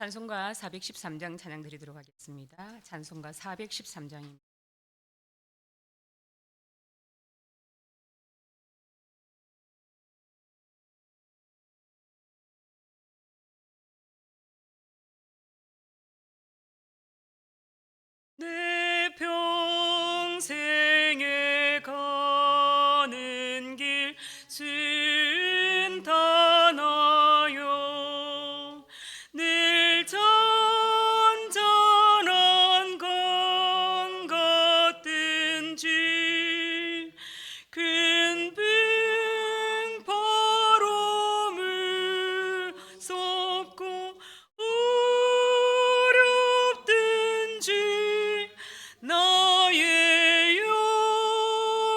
찬송가 413장 찬양 드리도록 하겠습니다. 찬송가 413장입니다. 내 평생에 가는 길 순탄하여 늘 잔잔한 강 같든지 큰 바람을 쏟고 어렵든지 나의 영혼은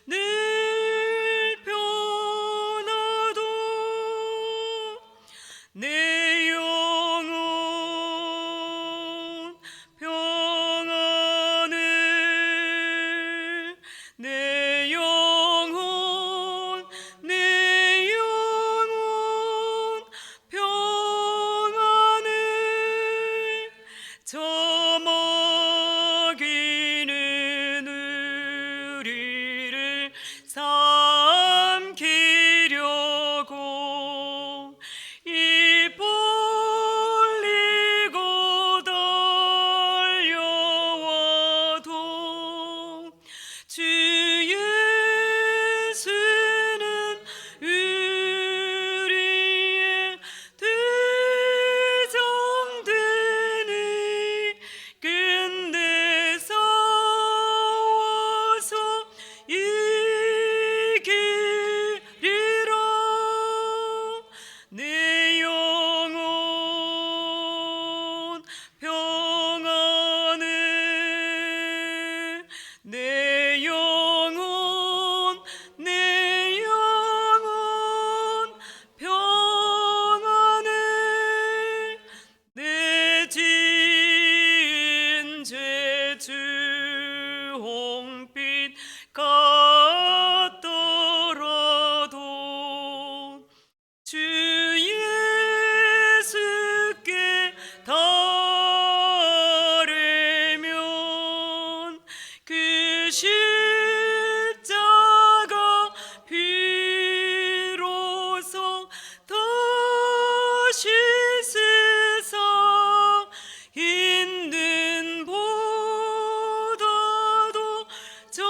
늘 편하도 내 영혼 평안을 내 영혼 평안을 저먹이는 우리를 삼키려고 입 벌리고 달려와도 주 예수는 우리의 대장되니 끝내서 와서 이기리라. 내 영혼 평안을 내 영혼 평안을 내 진죄 주 홍빛 같더라도 주 예수께 달으면 그 십자가 비로소 다시 세상 있는 보다도 정하리라.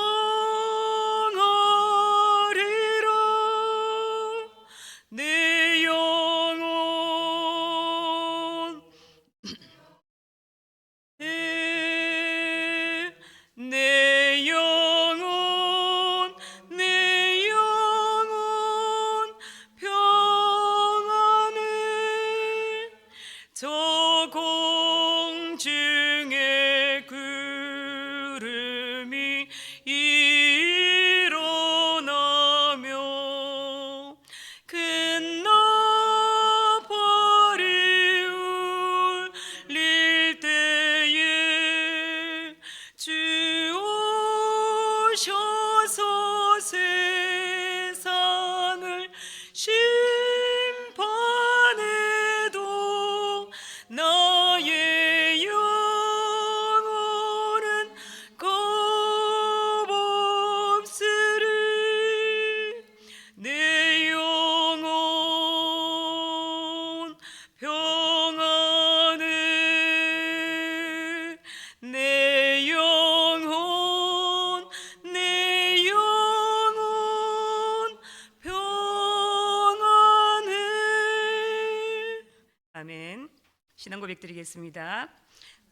내 영혼 내 영혼 평안을 저 공중의 구름이 일어나며 큰 나팔이 울릴 때에 주 오셔서 세상을 심판해도 나의 영혼은 겁없으리. 내 영혼 평안을 내 영혼 평안을. 아멘. 신앙 고백 드리겠습니다.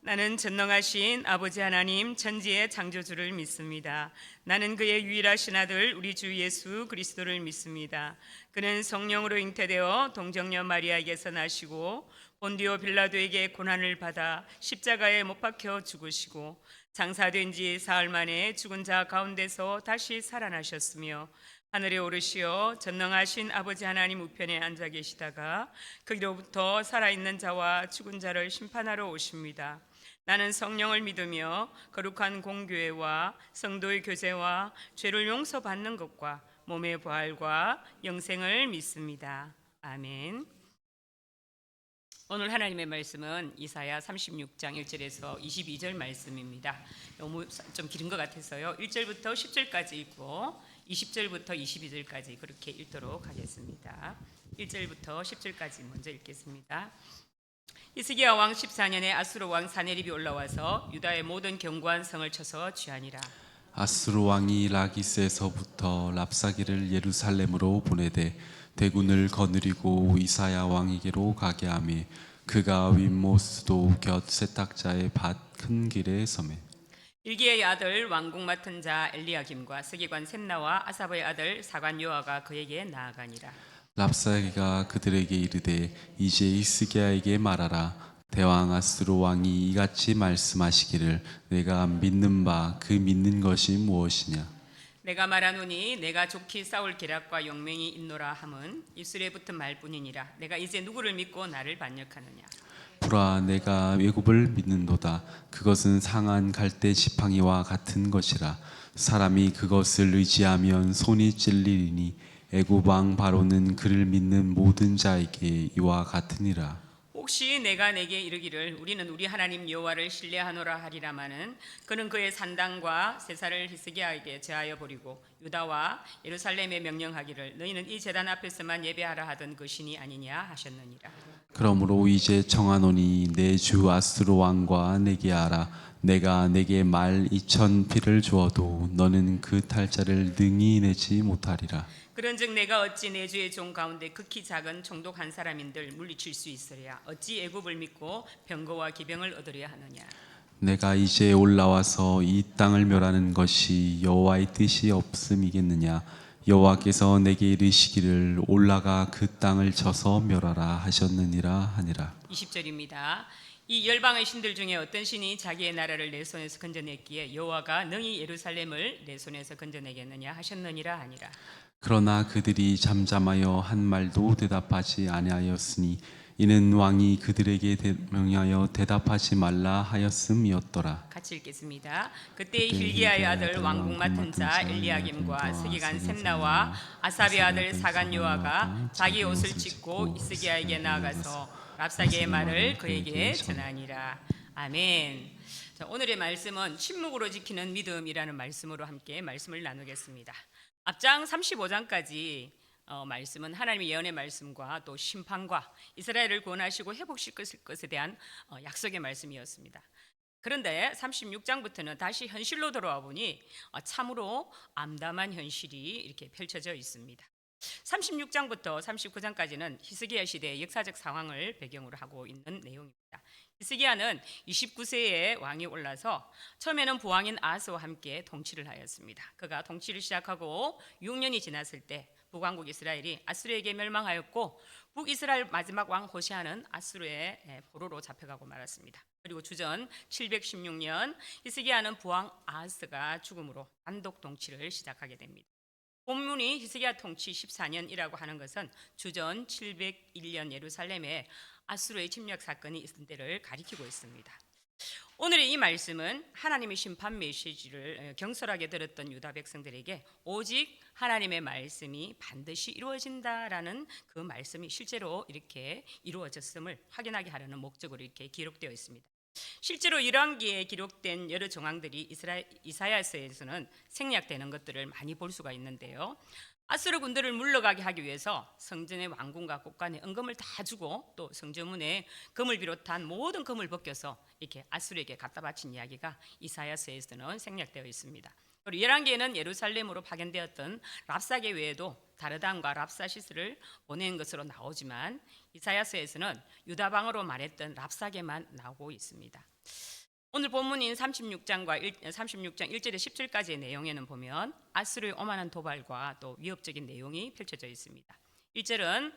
나는 전능하신 아버지 하나님 천지의 창조주를 믿습니다. 나는 그의 유일하신 아들 우리 주 예수 그리스도를 믿습니다. 그는 성령으로 잉태되어 동정녀 마리아에게서 나시고 본디오 빌라도에게 고난을 받아 십자가에 못 박혀 죽으시고 장사된 지 사흘 만에 죽은 자 가운데서 다시 살아나셨으며 하늘에 오르시어 전능하신 아버지 하나님 우편에 앉아 계시다가 거기로부터 살아있는 자와 죽은 자를 심판하러 오십니다. 나는 성령을 믿으며 거룩한 공교회와 성도의 교제와 죄를 용서받는 것과 몸의 부활과 영생을 믿습니다. 아멘. 오늘 하나님의 말씀은 이사야 36장 1절에서 22절 말씀입니다. 너무 좀 길은 것 같아서요. 1절부터 10절까지 읽고 20절부터 22절까지 그렇게 읽도록 하겠습니다. 1절부터 10절까지 먼저 읽겠습니다. 히스기야 왕 14년에 아수르 왕 사네립이 올라와서 유다의 모든 견고한 성을 쳐서 취하니라. 아수르 왕이 라기스에서부터 랍사기를 예루살렘으로 보내되 대군을 거느리고 이사야 왕에게로 가게 하며 그가 윗모스도 곁 세탁자의 밭 큰 길에 서매 일기의 아들 왕궁 맡은 자 엘리야김과 서기관 셈나와 아사브의 아들 사관 요아가 그에게 나아가니라. 랍사기가 그들에게 이르되 이제 히스기야에게 말하라. 대왕 아수르 왕이 이같이 말씀하시기를 내가 믿는 바 그 믿는 것이 무엇이냐. 내가 말하노니 내가 좋게 싸울 계략과 용맹이 있노라 함은 입술에 붙은 말뿐이니라. 내가 이제 누구를 믿고 나를 반역하느냐. 보라 내가 외굽을 믿는도다. 그것은 상한 갈대 지팡이와 같은 것이라. 사람이 그것을 의지하면 손이 찔리리니 애굽 왕 바로는 그를 믿는 모든 자에게 이와 같으니라. 혹시 내가 내게 이르기를 우리는 우리 하나님 여호와를 신뢰하노라 하리라마는 그는 그의 산당과 세사를 히스기야에게 제하여 버리고 유다와 예루살렘에 명령하기를 너희는 이 제단 앞에서만 예배하라 하던 그 신이 아니냐 하셨느니라. 그러므로 이제 청하노니 내 주 아수르 왕과 내게 하라. 내가 내게 말 2,000 피를 주어도 너는 그 탈자를 능히 내지 못하리라. 그런즉 내가 어찌 내 주의 종 가운데 극히 작은 총독 한 사람인들 물리칠 수 있으랴. 어찌 애굽을 믿고 병거와 기병을 얻으려 하느냐. 내가 이제 올라와서 이 땅을 멸하는 것이 여호와의 뜻이 없음이겠느냐. 여호와께서 내게 이르시기를 올라가 그 땅을 쳐서 멸하라 하셨느니라 하니라. 20절입니다. 이 열방의 신들 중에 어떤 신이 자기의 나라를 내 손에서 건져냈기에 여호와가 능히 예루살렘을 내 손에서 건져내겠느냐 하셨느니라 하니라. 그러나 그들이 잠잠하여 한 말도 대답하지 아니하였으니 이는 왕이 그들에게 명하여 대답하지 말라 하였음이었더라. 같이 읽겠습니다. 그때 hil기야의 아들 왕궁 맡은 자 엘리야김과 서기관 셈나와 아삽의 아들 사간 요아가 자기 옷을 찢고 히스기야에게 나아가서 랍사기의 말을 그에게 전하니라. 아멘. 자, 오늘의 말씀은 침묵으로 지키는 믿음이라는 말씀으로 함께 말씀을 나누겠습니다. 앞장 35장까지 말씀은 하나님의 예언의 말씀과 또 심판과 이스라엘을 구원하시고 회복시킬 것에 대한 약속의 말씀이었습니다. 그런데 36장부터는 다시 현실로 돌아와 보니 참으로 암담한 현실이 이렇게 펼쳐져 있습니다. 36장부터 39장까지는 히스기야 시대의 역사적 상황을 배경으로 하고 있는 내용입니다. 히스기야는 29세의 왕이 올라서 처음에는 부왕인 아하스와 함께 통치를 하였습니다. 그가 통치를 시작하고 6년이 지났을 때 북왕국 이스라엘이 아수르에게 멸망하였고 북이스라엘 마지막 왕 호시아는 아수르의 포로로 잡혀가고 말았습니다. 그리고 주전 716년 히스기야는 부왕 아하스가 죽음으로 단독 통치를 시작하게 됩니다. 본문이 히스기야 통치 14년이라고 하는 것은 주전 701년 예루살렘에 아수르의 침략 사건이 있은 때를 가리키고 있습니다. 오늘의 이 말씀은 하나님의 심판 메시지를 경솔하게 들었던 유다 백성들에게 오직 하나님의 말씀이 반드시 이루어진다라는 그 말씀이 실제로 이렇게 이루어졌음을 확인하게 하려는 목적으로 이렇게 기록되어 있습니다. 실제로 열왕기에 기록된 여러 정황들이 이사야서에서는 생략되는 것들을 많이 볼 수가 있는데요. 아수르 군대를 물러가게 하기 위해서 성전의 왕궁과 곳간에 은금을 다 주고 또 성전문에 금을 비롯한 모든 금을 벗겨서 이렇게 아수르에게 갖다 바친 이야기가 이사야서에서는 생략되어 있습니다. 그리고 열왕기에는 예루살렘으로 파견되었던 랍사게 외에도 다르단과 랍사시스를 보낸 것으로 나오지만 이사야서에서는 유다방으로 말했던 랍사게만 나오고 있습니다. 오늘 본문인 36장 1절에 10절까지의 내용에는 보면 아수르의 오만한 도발과 또 위협적인 내용이 펼쳐져 있습니다. 1절은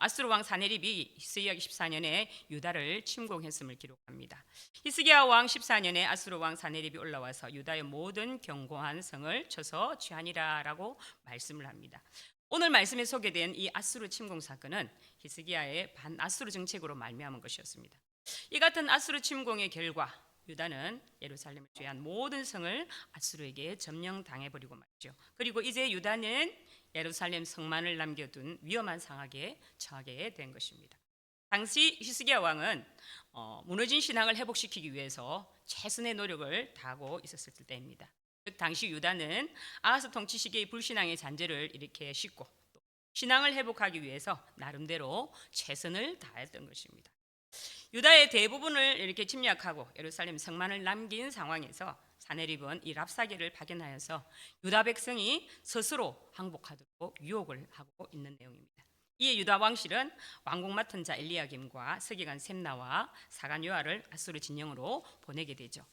아수르 왕 사네립이 히스기야 14년에 유다를 침공했음을 기록합니다. 히스기야 왕 14년에 아수르 왕 사네립이 올라와서 유다의 모든 견고한 성을 쳐서 취하니라라고 말씀을 합니다. 오늘 말씀에 소개된 이 아수르 침공 사건은 히스기야의 반아수르 정책으로 말미암은 것이었습니다. 이 같은 아수르 침공의 결과 유다는 예루살렘을 제외한 모든 성을 아수르에게 점령당해 버리고 말죠. 그리고 이제 유다는 예루살렘 성만을 남겨둔 위험한 상황에 처하게 된 것입니다. 당시 히스기야 왕은 무너진 신앙을 회복시키기 위해서 최선의 노력을 다하고 있었을 때입니다. 즉 당시 유다는 아하스 통치 시기의 불신앙의 잔재를 이렇게 씻고 또 신앙을 회복하기 위해서 나름대로 최선을 다했던 것입니다. 유다의 대부분을 이렇게 침략하고 예루살렘 성만을 남긴 상황에서 사내립은 이 랍사게를 파견하여서 유다 백성이 스스로 항복하도록 유혹을 하고 있는 내용입니다. 이에 유다 왕실은 왕궁 맡은 자 엘리야김과 서기관 셈나와 사관 요아를 아수르 진영으로 보내게 되죠.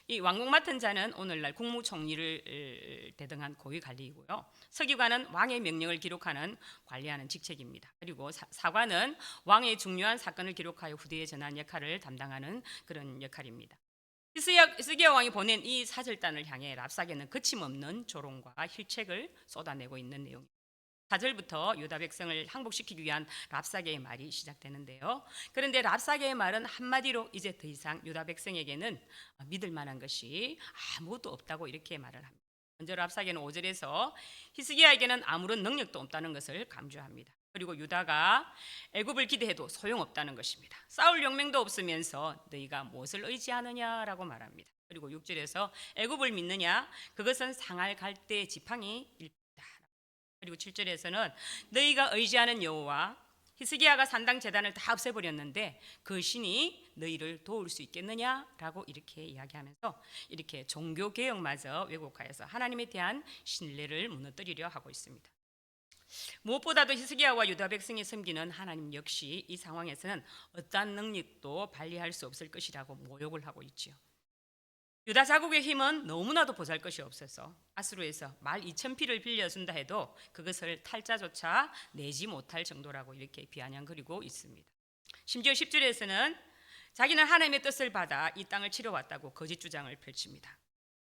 이 왕궁 맡은 자는 오늘날 국무총리를 대등한 고위 관리이고요. 서기관은 왕의 명령을 기록하는 관리하는 직책입니다. 그리고 사관은 왕의 중요한 사건을 기록하여 후대에 전하는 역할을 담당하는 그런 역할입니다. 히스기야 왕이 보낸 이 사절단을 향해 랍사게는 거침없는 조롱과 힐책을 쏟아내고 있는 내용입니다. 4절부터 유다 백성을 항복시키기 위한 랍사게의 말이 시작되는데요. 그런데 랍사게의 말은 한마디로 이제 더 이상 유다 백성에게는 믿을 만한 것이 아무것도 없다고 이렇게 말을 합니다. 먼저 랍사게는 5절에서 히스기야에게는 아무런 능력도 없다는 것을 강조합니다. 그리고 유다가 애굽을 기대해도 소용없다는 것입니다. 싸울 용맹도 없으면서 너희가 무엇을 의지하느냐라고 말합니다. 그리고 6절에서 애굽을 믿느냐? 그것은 상할 갈대의 지팡이 일뿐이다. 그리고 7절에서는 너희가 의지하는 여호와 히스기야가 산당 제단을 다 없애버렸는데 그 신이 너희를 도울 수 있겠느냐라고 이렇게 이야기하면서 이렇게 종교 개혁마저 왜곡하여서 하나님에 대한 신뢰를 무너뜨리려 하고 있습니다. 무엇보다도 히스기야와 유다 백성이 섬기는 하나님 역시 이 상황에서는 어떠한 능력도 발휘할 수 없을 것이라고 모욕을 하고 있지요. 유다 자국의 힘은 너무나도 보잘것이 없어서 아수르에서 말 2,000피를 빌려준다 해도 그것을 탈자조차 내지 못할 정도라고 이렇게 비아냥거리고 있습니다. 심지어 10절에서는 자기는 하나님의 뜻을 받아 이 땅을 치러왔다고 거짓 주장을 펼칩니다.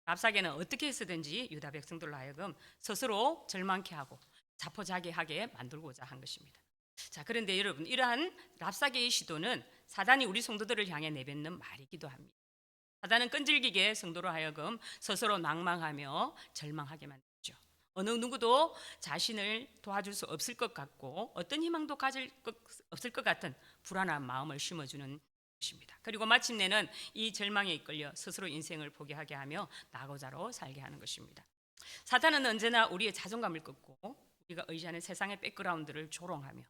랍사게는 어떻게 해서든지 유다 백성들로 하여금 스스로 절망케 하고 자포자기하게 만들고자 한 것입니다. 자, 그런데 여러분, 이러한 랍사게의 시도는 사단이 우리 성도들을 향해 내뱉는 말이기도 합니다. 사단은 끈질기게 성도로 하여금 스스로 낭망하며 절망하게 만들죠. 어느 누구도 자신을 도와줄 수 없을 것 같고 어떤 희망도 가질 것 없을 것 같은 불안한 마음을 심어주는 것입니다. 그리고 마침내는 이 절망에 이끌려 스스로 인생을 포기하게 하며 낙오자로 살게 하는 것입니다. 사탄은 언제나 우리의 자존감을 꺾고 우리가 의지하는 세상의 백그라운드를 조롱하며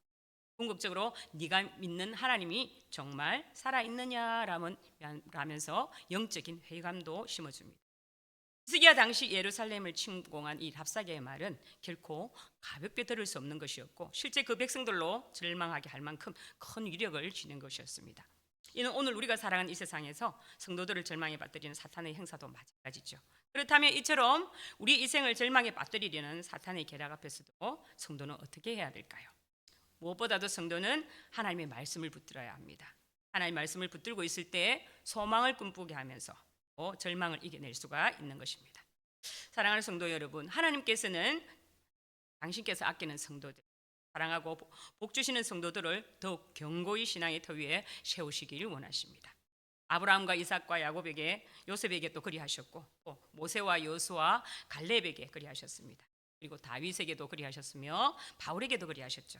궁극적으로 네가 믿는 하나님이 정말 살아있느냐라면서 영적인 회의감도 심어줍니다. 히스기야 당시 예루살렘을 침공한 이 랍사게의 말은 결코 가볍게 들을 수 없는 것이었고 실제 그 백성들로 절망하게 할 만큼 큰 위력을 지닌 것이었습니다. 이는 오늘 우리가 살아가는 이 세상에서 성도들을 절망에 빠뜨리는 사탄의 행사도 마찬가지죠. 그렇다면 이처럼 우리 이생을 절망에 빠뜨리려는 사탄의 계략 앞에서도 성도는 어떻게 해야 될까요? 무엇보다도 성도는 하나님의 말씀을 붙들어야 합니다. 하나님의 말씀을 붙들고 있을 때 소망을 꿈꾸게 하면서 절망을 이겨낼 수가 있는 것입니다. 사랑하는 성도 여러분, 하나님께서는 당신께서 아끼는 성도들, 사랑하고 복 주시는 성도들을 더욱 견고히 신앙의 터 위에 세우시기를 원하십니다. 아브라함과 이삭과 야곱에게 요셉에게 또 그리하셨고 또 모세와 여호수아 갈렙에게 그리하셨습니다. 그리고 다윗에게도 그리하셨으며 바울에게도 그리하셨죠.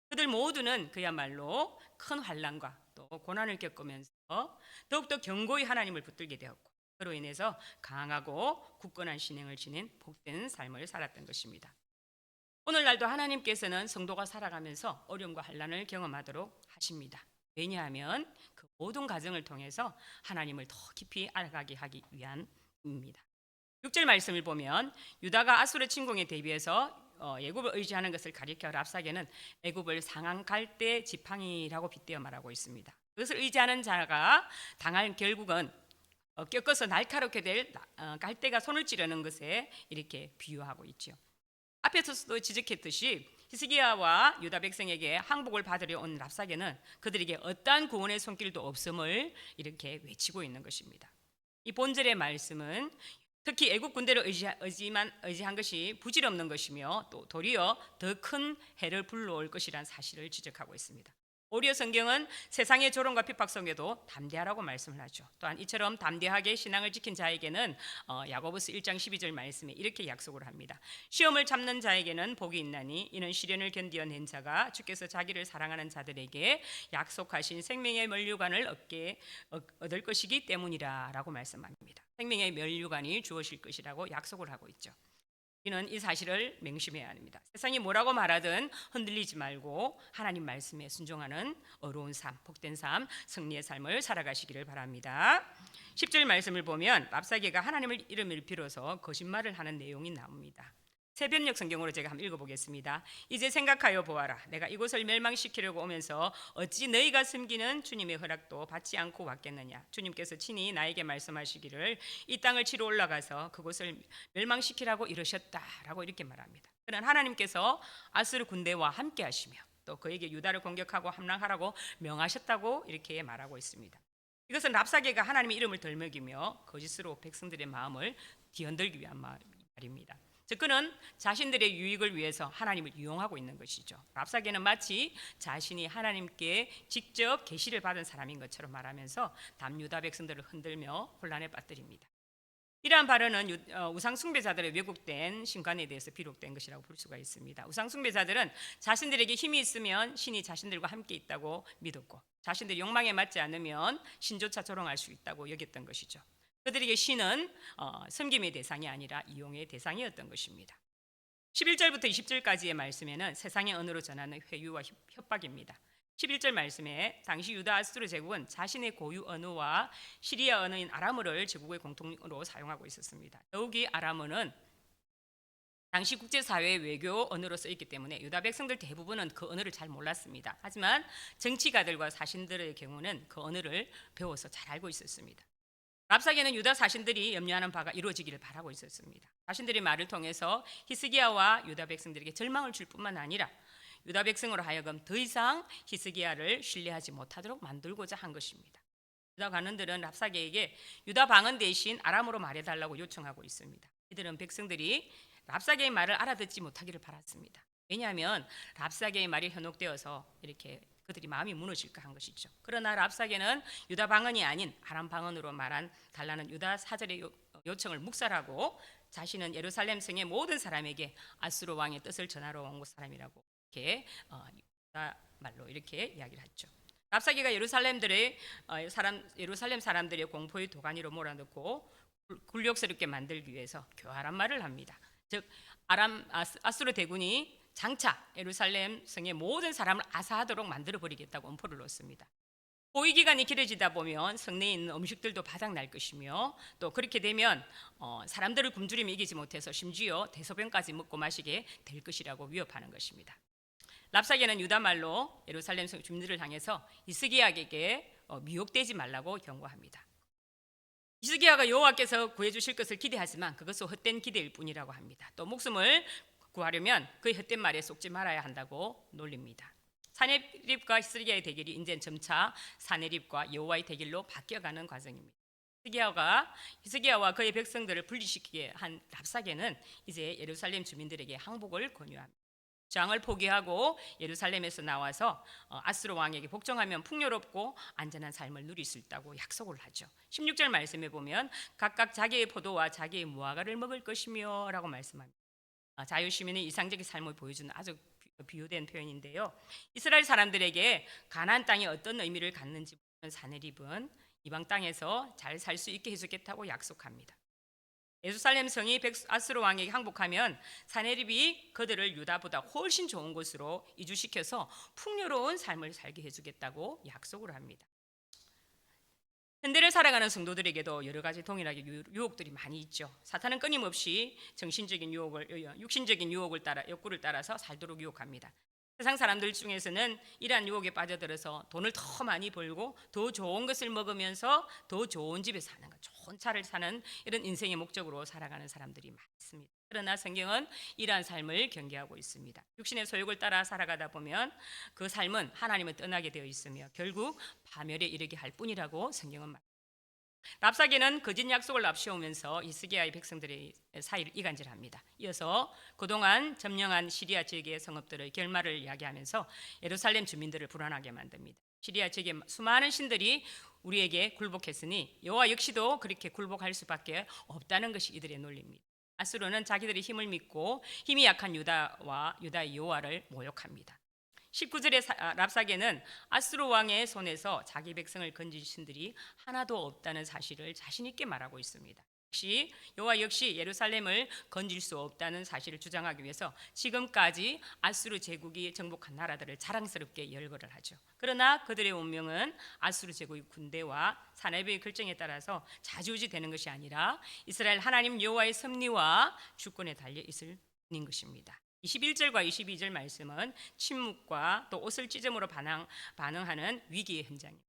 그들 모두는 그야말로 큰 환난과 또 고난을 겪으면서 더욱더 견고히 하나님을 붙들게 되었고 그로 인해서 강하고 굳건한 신앙을 지닌 복된 삶을 살았던 것입니다. 오늘날도 하나님께서는 성도가 살아가면서 어려움과 환난을 경험하도록 하십니다. 왜냐하면 그 모든 과정을 통해서 하나님을 더 깊이 알아가게 하기 위함입니다. 6절 말씀을 보면 유다가 아수르 침공에 대비해서 애굽을 의지하는 것을 가리켜 랍사게는 애굽을 상한 갈대 지팡이라고 빗대어 말하고 있습니다. 그것을 의지하는 자가 당할 결국은 꺾어서 날카롭게 될 갈대가 손을 찌르는 것에 이렇게 비유하고 있죠. 앞에서도 지적했듯이 히스기야와 유다 백성에게 항복을 받으려 온 랍사게는 그들에게 어떠한 구원의 손길도 없음을 이렇게 외치고 있는 것입니다. 이 본절의 말씀은 특히 애국 군대를 의지한 것이 부질없는 것이며 또 도리어 더 큰 해를 불러올 것이라는 사실을 지적하고 있습니다. 오히려 성경은 세상의 조롱과 핍박 속에도 담대하라고 말씀을 하죠. 또한 이처럼 담대하게 신앙을 지킨 자에게는 야고보서 1장 12절 말씀에 이렇게 약속을 합니다. 시험을 참는 자에게는 복이 있나니 이는 시련을 견디어낸 자가 주께서 자기를 사랑하는 자들에게 약속하신 생명의 면류관을 얻을 것이기 때문이라 라고 말씀합니다. 생명의 면류관이 주어질 것이라고 약속을 하고 있죠. 우리는 이 사실을 명심해야 합니다. 세상이 뭐라고 말하든 흔들리지 말고 하나님 말씀에 순종하는 어려운 삶, 복된 삶, 승리의 삶을 살아가시기를 바랍니다. 10절 말씀을 보면 랍사게가 하나님을 이름을 빌어서 거짓말을 하는 내용이 나옵니다. 새변역 성경으로 제가 한번 읽어보겠습니다. 이제 생각하여 보아라. 내가 이곳을 멸망시키려고 오면서 어찌 너희가 섬기는 주님의 허락도 받지 않고 왔겠느냐. 주님께서 친히 나에게 말씀하시기를 이 땅을 치러 올라가서 그곳을 멸망시키라고 이러셨다라고 이렇게 말합니다. 그는 하나님께서 아수르 군대와 함께 하시며 또 그에게 유다를 공격하고 함락하라고 명하셨다고 이렇게 말하고 있습니다. 이것은 랍사게가 하나님의 이름을 덜먹이며 거짓으로 백성들의 마음을 뒤흔들기 위한 말입니다. 즉 그는 자신들의 유익을 위해서 하나님을 이용하고 있는 것이죠. 랍사게는 마치 자신이 하나님께 직접 계시를 받은 사람인 것처럼 말하면서 남유다 백성들을 흔들며 혼란에 빠뜨립니다. 이러한 발언은 우상 숭배자들의 왜곡된 신관에 대해서 비롯된 것이라고 볼 수가 있습니다. 우상 숭배자들은 자신들에게 힘이 있으면 신이 자신들과 함께 있다고 믿었고 자신들의 욕망에 맞지 않으면 신조차 조롱할 수 있다고 여겼던 것이죠. 그들에게 신은 섬김의 대상이 아니라 이용의 대상이었던 것입니다. 11절부터 20절까지의 말씀에는 세상의 언어로 전하는 회유와 협박입니다. 11절 말씀에 당시 유다 아수르 제국은 자신의 고유 언어와 시리아 언어인 아람어를 제국의 공통어로 사용하고 있었습니다. 더욱이 아람어는 당시 국제사회의 외교 언어로 쓰였기 때문에 유다 백성들 대부분은 그 언어를 잘 몰랐습니다. 하지만 정치가들과 사신들의 경우는 그 언어를 배워서 잘 알고 있었습니다. 랍사게는 유다 사신들이 염려하는 바가 이루어지기를 바라고 있었습니다. 자신들의 말을 통해서 히스기야와 유다 백성들에게 절망을 줄 뿐만 아니라 유다 백성으로 하여금 더 이상 히스기야를 신뢰하지 못하도록 만들고자 한 것입니다. 유다 관원들은 랍사게에게 유다 방언 대신 아람어로 말해달라고 요청하고 있습니다. 이들은 백성들이 랍사게의 말을 알아듣지 못하기를 바랐습니다. 왜냐하면 랍사게의 말이 현혹되어서 이렇게 그들이 마음이 무너질까 한 것이죠. 그러나 랍사게는 유다 방언이 아닌 아람 방언으로 말한 달라는 유다 사절의 요청을 묵살하고 자신은 예루살렘 성의 모든 사람에게 아수르 왕의 뜻을 전하러 온 사람이라고 이렇게 유다 말로 이렇게 이야기를 했죠. 랍사게가 예루살렘 사람들의 공포의 도가니로 몰아넣고 굴욕스럽게 만들기 위해서 교활한 말을 합니다. 즉 아수르 대군이 장차 예루살렘 성의 모든 사람을 아사하도록 만들어 버리겠다고 엄포를 놓습니다. 호위 기간이 길어지다 보면 성내에 있는 음식들도 바닥날 것이며 또 그렇게 되면 사람들을 굶주림에 이기지 못해서 심지어 대소변까지 먹고 마시게 될 것이라고 위협하는 것입니다. 랍사게는 유다 말로 예루살렘 성 주민들을 향해서 히스기야에게 미혹되지 말라고 경고합니다. 히스기야가 여호와께서 구해주실 것을 기대하지만 그것은 헛된 기대일 뿐이라고 합니다. 또 목숨을 구하려면 그의 헛된 말에 속지 말아야 한다고 놀립니다. 사네립과 히스기야의 대결이 이제 점차 사네립과 여호와의 대결로 바뀌어가는 과정입니다. 히스기야와 그의 백성들을 분리시키게 한 랍사게는 이제 예루살렘 주민들에게 항복을 권유합니다. 저항을 포기하고 예루살렘에서 나와서 아수르 왕에게 복종하면 풍요롭고 안전한 삶을 누릴 수 있다고 약속을 하죠. 16절 말씀에 보면 각각 자기의 포도와 자기의 무화과를 먹을 것이며 라고 말씀합니다. 자유시민의 이상적인 삶을 보여주는 아주 비유된 표현인데요. 이스라엘 사람들에게 가나안 땅이 어떤 의미를 갖는지 모르는 사네립은 이방 땅에서 잘 살 수 있게 해주겠다고 약속합니다. 예루살렘 성이 아수르 왕에게 항복하면 사네립이 그들을 유다보다 훨씬 좋은 곳으로 이주시켜서 풍요로운 삶을 살게 해주겠다고 약속을 합니다. 현대를 살아가는 성도들에게도 여러 가지 동일하게 유혹들이 많이 있죠. 사탄은 끊임없이 육신적인 욕구를 따라서 살도록 유혹합니다. 세상 사람들 중에서는 이러한 유혹에 빠져들어서 돈을 더 많이 벌고 더 좋은 것을 먹으면서 더 좋은 집에 사는 것, 좋은 차를 사는 이런 인생의 목적으로 살아가는 사람들이 많습니다. 그러나 성경은 이러한 삶을 경계하고 있습니다. 육신의 소욕을 따라 살아가다 보면 그 삶은 하나님을 떠나게 되어 있으며 결국 파멸에 이르게 할 뿐이라고 성경은 말합니다. 랍사게는 거짓 약속을 앞세우면서 히스기야의 백성들의 사이를 이간질합니다. 이어서 그동안 점령한 시리아 지역의 성읍들의 결말을 이야기하면서 예루살렘 주민들을 불안하게 만듭니다. 시리아 지역의 수많은 신들이 우리에게 굴복했으니 여호와 역시도 그렇게 굴복할 수밖에 없다는 것이 이들의 논리입니다. 아수르는 자기들의 힘을 믿고 힘이 약한 유다와 유다의 여호와를 모욕합니다. 19절의 랍사게는 아수르 왕의 손에서 자기 백성을 건질 신들이 하나도 없다는 사실을 자신 있게 말하고 있습니다. 역시 여호와 역시 예루살렘을 건질 수 없다는 사실을 주장하기 위해서 지금까지 아수르 제국이 정복한 나라들을 자랑스럽게 열거를 하죠. 그러나 그들의 운명은 아수르 제국의 군대와 사내부의 결정에 따라서 좌지우지되는 것이 아니라 이스라엘 하나님 여호와의 섭리와 주권에 달려 있을 뿐인 것입니다. 21절과 22절 말씀은 침묵과 또 옷을 찢음으로 반응하는 위기의 현장입니다.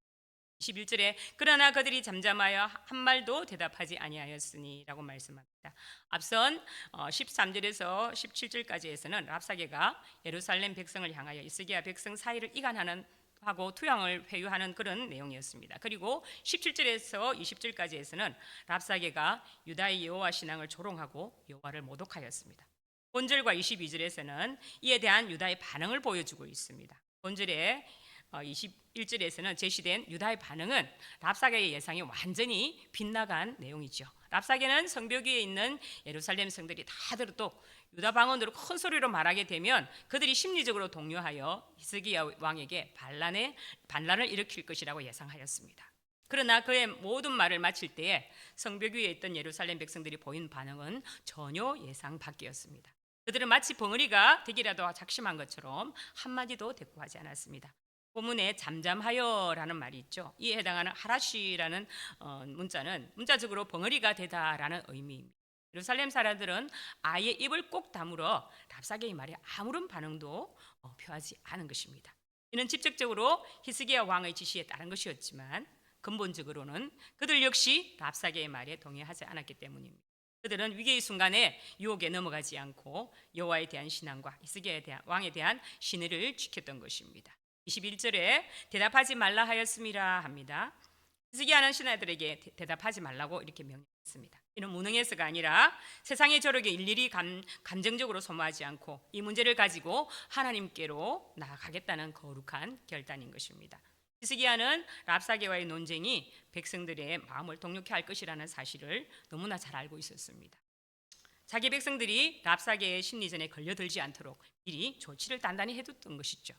21절에 그러나 그들이 잠잠하여 한 말도 대답하지 아니하였으니 라고 말씀합니다. 앞선 13절에서 17절까지에서는 랍사게가 예루살렘 백성을 향하여 히스기야 백성 사이를 이간하는 하고 투양을 회유하는 그런 내용이었습니다. 그리고 17절에서 20절까지에서는 랍사게가 유다의 여호와 신앙을 조롱하고 여호와를 모독하였습니다. 본절과 22절에서는 이에 대한 유다의 반응을 보여주고 있습니다. 본절에 21절에서는 제시된 유다의 반응은 랍사게의 예상이 완전히 빗나간 내용이죠. 랍사게는 성벽 위에 있는 예루살렘 성들이 다 들어도 유다 방언으로 큰 소리로 말하게 되면 그들이 심리적으로 동요하여 히스기야 왕에게 반란을 일으킬 것이라고 예상하였습니다. 그러나 그의 모든 말을 마칠 때에 성벽 위에 있던 예루살렘 백성들이 보인 반응은 전혀 예상 밖이었습니다. 그들은 마치 벙어리가 되기라도 작심한 것처럼 한마디도 대꾸하지 않았습니다. 본문에 잠잠하여라는 말이 있죠. 이에 해당하는 하라시라는 문자는 문자적으로 벙어리가 되다라는 의미입니다. 예루살렘 사람들은 아예 입을 꼭 다물어 랍사게의 말에 아무런 반응도 표하지 않은 것입니다. 이는 직접적으로 히스기야 왕의 지시에 따른 것이었지만 근본적으로는 그들 역시 랍사게의 말에 동의하지 않았기 때문입니다. 그들은 위기의 순간에 유혹에 넘어가지 않고 여호와에 대한 신앙과 히스기야 왕에 대한 신의를 지켰던 것입니다. 21절에 대답하지 말라 하였음이라 합니다. 히스기야는 신하들에게 대답하지 말라고 이렇게 명령했습니다. 이는 무능해서가 아니라 세상의 저력에 일일이 감정적으로 소모하지 않고 이 문제를 가지고 하나님께로 나아가겠다는 거룩한 결단인 것입니다. 히스기야는 랍사게와의 논쟁이 백성들의 마음을 동요케 할 것이라는 사실을 너무나 잘 알고 있었습니다. 자기 백성들이 랍사게의 심리전에 걸려들지 않도록 미리 조치를 단단히 해뒀던 것이죠.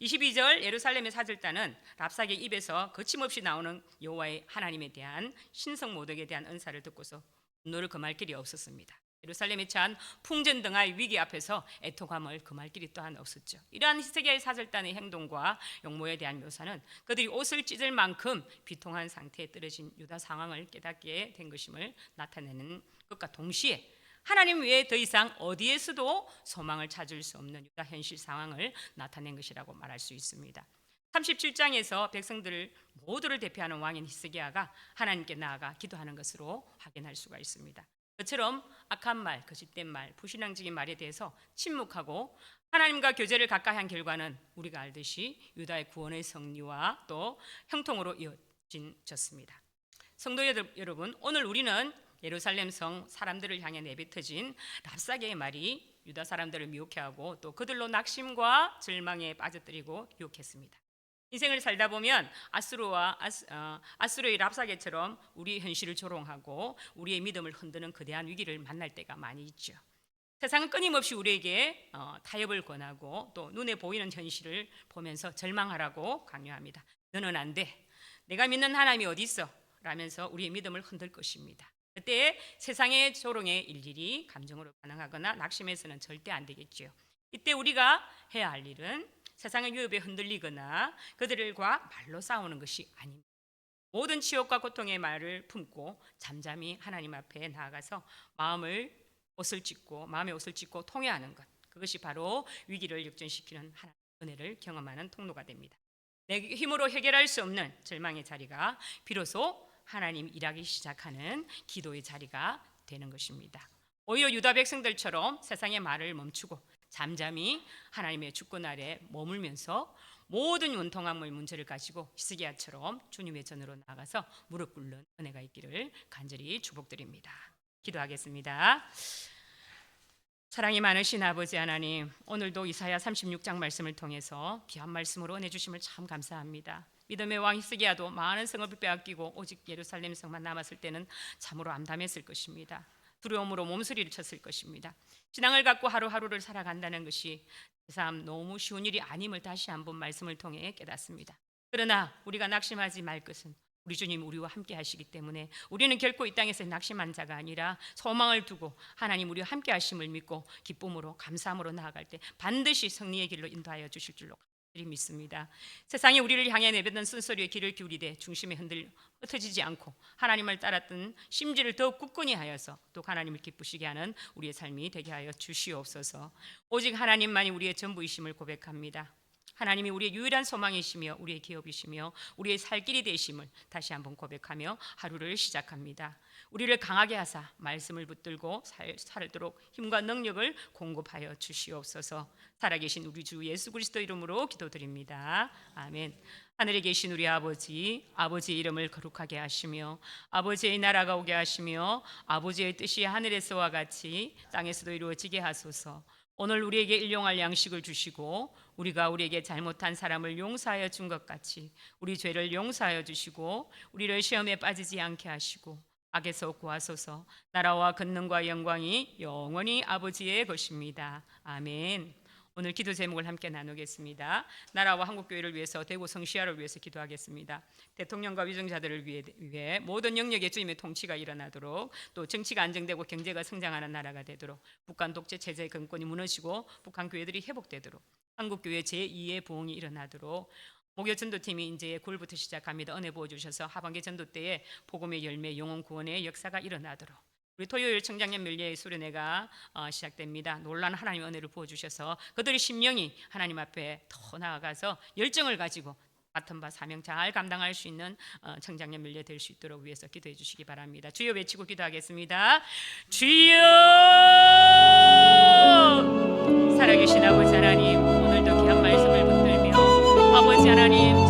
22절 예루살렘의 사절단은 랍사게 입에서 거침없이 나오는 여호와의 하나님에 대한 신성 모독에 대한 은사를 듣고서 분노를 금할 길이 없었습니다. 예루살렘에 처한 풍전등화의 위기 앞에서 애통함을 금할 길이 또한 없었죠. 이러한 히스기야의 사절단의 행동과 용모에 대한 묘사는 그들이 옷을 찢을 만큼 비통한 상태에 떨어진 유다 상황을 깨닫게 된 것임을 나타내는 것과 동시에 하나님 외에 더 이상 어디에서도 소망을 찾을 수 없는 유다 현실 상황을 나타낸 것이라고 말할 수 있습니다. 37장에서 백성들 모두를 대표하는 왕인 히스기야가 하나님께 나아가 기도하는 것으로 확인할 수가 있습니다. 그처럼 악한 말, 거짓된 말, 불신앙적인 말에 대해서 침묵하고 하나님과 교제를 가까이 한 결과는 우리가 알듯이 유다의 구원의 승리와 또 형통으로 이어졌습니다. 성도 여러분, 오늘 우리는 예루살렘 성 사람들을 향해 내뱉어진 랍사게의 말이 유다 사람들을 미혹해하고 또 그들로 낙심과 절망에 빠져들이고 유혹했습니다. 인생을 살다 보면 아수르의 랍사게처럼 우리 현실을 조롱하고 우리의 믿음을 흔드는 거대한 위기를 만날 때가 많이 있죠. 세상은 끊임없이 우리에게 타협을 권하고 또 눈에 보이는 현실을 보면서 절망하라고 강요합니다. 너는 안 돼. 내가 믿는 하나님이 어디 있어? 라면서 우리의 믿음을 흔들 것입니다. 그때 세상의 조롱에 일일이 감정으로 반응하거나 낙심해서는 절대 안 되겠죠. 이때 우리가 해야 할 일은 세상의 유혹에 흔들리거나 그들과 말로 싸우는 것이 아닙니다. 모든 치욕과 고통의 말을 품고 잠잠히 하나님 앞에 나아가서 마음의 옷을 찢고 통회하는 것, 그것이 바로 위기를 역전시키는 하나님의 은혜를 경험하는 통로가 됩니다. 내 힘으로 해결할 수 없는 절망의 자리가 비로소 하나님 일하기 시작하는 기도의 자리가 되는 것입니다. 오히려 유다 백성들처럼 세상의 말을 멈추고 잠잠히 하나님의 주권 아래 머물면서 모든 윤통함의 문제를 가지고 히스기야처럼 주님의 전으로 나가서 무릎 꿇는 은혜가 있기를 간절히 축복드립니다. 기도하겠습니다. 사랑이 많으신 아버지 하나님, 오늘도 이사야 36장 말씀을 통해서 귀한 말씀으로 은혜 주심을 참 감사합니다. 믿음의 왕 히스기야도 많은 성읍을 빼앗기고 오직 예루살렘 성만 남았을 때는 참으로 암담했을 것입니다. 두려움으로 몸서리를 쳤을 것입니다. 신앙을 갖고 하루하루를 살아간다는 것이 참 너무 쉬운 일이 아님을 다시 한번 말씀을 통해 깨닫습니다. 그러나 우리가 낙심하지 말 것은 우리 주님 우리와 함께 하시기 때문에 우리는 결코 이 땅에서 낙심한 자가 아니라 소망을 두고 하나님 우리와 함께 하심을 믿고 기쁨으로 감사함으로 나아갈 때 반드시 승리의 길로 인도하여 주실 줄로 믿습니다. 세상이 우리를 향해 내뱉는 쓴소리에 귀를 기울이되 중심에 흩어지지 않고 하나님을 따랐던 심지를 더욱 굳건히 하여서 또 하나님을 기쁘시게 하는 우리의 삶이 되게 하여 주시옵소서. 오직 하나님만이 우리의 전부이심을 고백합니다. 하나님이 우리의 유일한 소망이시며 우리의 기업이시며 우리의 살 길이 되심을 다시 한번 고백하며 하루를 시작합니다. 우리를 강하게 하사 말씀을 붙들고 살도록 힘과 능력을 공급하여 주시옵소서. 살아계신 우리 주 예수 그리스도 이름으로 기도드립니다. 아멘. 하늘에 계신 우리 아버지, 아버지의 이름을 거룩하게 하시며 아버지의 나라가 오게 하시며 아버지의 뜻이 하늘에서와 같이 땅에서도 이루어지게 하소서. 오늘 우리에게 일용할 양식을 주시고 우리가 우리에게 잘못한 사람을 용서하여 준 것 같이 우리 죄를 용서하여 주시고 우리를 시험에 빠지지 않게 하시고 악에서 구하소서. 나라와 권능과 영광이 영원히 아버지의 것입니다. 아멘. 오늘 기도 제목을 함께 나누겠습니다. 나라와 한국교회를 위해서 대구 성시아를 위해서 기도하겠습니다. 대통령과 위정자들을 위해 모든 영역에 주님의 통치가 일어나도록 또 정치가 안정되고 경제가 성장하는 나라가 되도록 북한 독재 체제의 근권이 무너지고 북한 교회들이 회복되도록 한국교회 제2의 부흥이 일어나도록 목요 전도팀이 이제 9월부터 시작합니다. 은혜 부어주셔서 하반기 전도 때에 복음의 열매 영혼 구원의 역사가 일어나도록 우리 토요일 청장년 멸례의 수련회가 시작됩니다. 놀라운 하나님의 은혜를 부어주셔서 그들의 심령이 하나님 앞에 더 나아가서 열정을 가지고 맡은 바 사명 잘 감당할 수 있는 청장년 멸례 될 수 있도록 위해서 기도해 주시기 바랍니다. 주여 외치고 기도하겠습니다. 주여! 살아계신 아버지 하나님, 오늘도 귀한 말씀을 붙들며 아버지 하나님